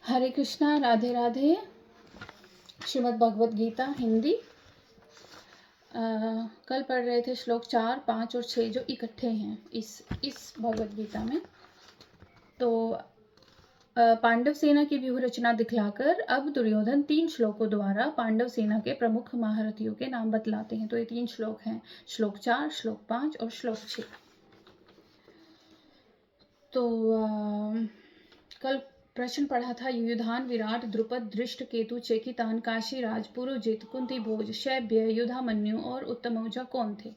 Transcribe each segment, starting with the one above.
हरे कृष्णा, राधे राधे। श्रीमद् भगवद गीता हिंदी। कल पढ़ रहे थे श्लोक 4, 5 और 6 जो इकट्ठे हैं इस भगवद गीता में। तो पांडव सेना की व्यूह रचना दिखलाकर अब दुर्योधन 3 श्लोकों द्वारा पांडव सेना के प्रमुख महारथियों के नाम बतलाते हैं। तो ये 3 श्लोक हैं, श्लोक 4, श्लोक 5 और श्लोक 6। तो कल प्रश्न पढ़ा था, युधान, विराट, द्रुपद, दृष्ट, केतु, चेकितान, काशीराज, पुरोजित, कुंती भोज, शैब्य, युधामन्यु और उत्तमौजा कौन थे।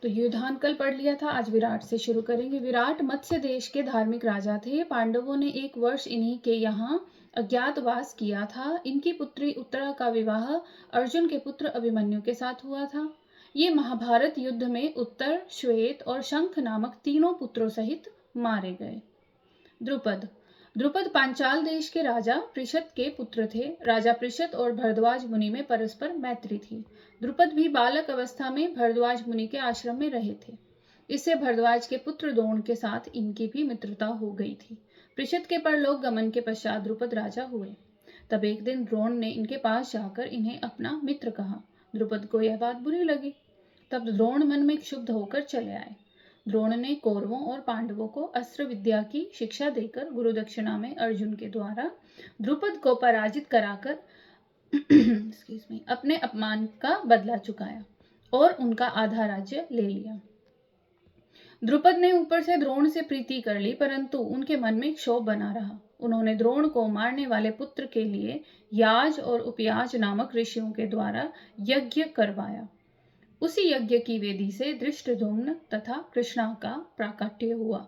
तो युधान कल पढ़ लिया था, आज विराट से शुरू करेंगे। विराट मत्स्य देश के धार्मिक राजा थे। पांडवों ने 1 वर्ष इन्हीं के यहाँ अज्ञातवास किया था। इनकी पुत्री उत्तरा का विवाह अर्जुन के पुत्र अभिमन्यु के साथ हुआ था। ये महाभारत युद्ध में उत्तर, श्वेत और शंख नामक तीनों पुत्रों सहित मारे गए। द्रुपद पांचाल देश के राजा पृषत के पुत्र थे। राजा पृषत और भरद्वाज मुनि में परस्पर मैत्री थी। द्रुपद भी बालक अवस्था में भरद्वाज मुनि के आश्रम में रहे थे। इससे भरद्वाज के पुत्र द्रोण के साथ इनकी भी मित्रता हो गई थी। पृषत के परलोक गमन के पश्चात द्रुपद राजा हुए। तब एक दिन द्रोण ने इनके पास जाकर इन्हें अपना मित्र कहा। द्रुपद को यह बात बुरी लगी। तब द्रोण मन में क्षुब्ध होकर चले आए। द्रोण ने कौरवों और पांडवों को अस्त्र विद्या की शिक्षा देकर गुरु दक्षिणा में अर्जुन के द्वारा द्रुपद को पराजित कराकर अपने अपमान का बदला चुकाया और उनका आधा राज्य ले लिया। द्रुपद ने ऊपर से द्रोण से प्रीति कर ली, परंतु उनके मन में क्षोभ बना रहा। उन्होंने द्रोण को मारने वाले पुत्र के लिए याज और उपयाज नामक ऋषियों के द्वारा यज्ञ करवाया। उसी यज्ञ की वेदी से धृष्टद्युम्न तथा कृष्णा का प्राकट्य हुआ।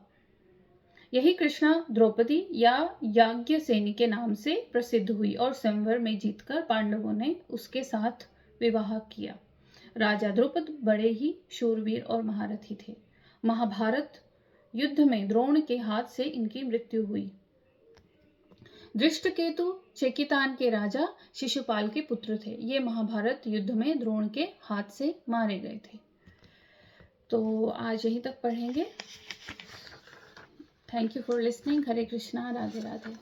यही कृष्णा द्रौपदी या याज्ञसेनी के नाम से प्रसिद्ध हुई और स्वयंवर में जीतकर पांडवों ने उसके साथ विवाह किया। राजा द्रुपद बड़े ही शूरवीर और महारथी थे। महाभारत युद्ध में द्रोण के हाथ से इनकी मृत्यु हुई। दृष्टकेतु चेकितान के राजा शिशुपाल के पुत्र थे। ये महाभारत युद्ध में द्रोण के हाथ से मारे गए थे। तो आज यहीं तक पढ़ेंगे। Thank you for listening. Hare Krishna, Radhe Radhe.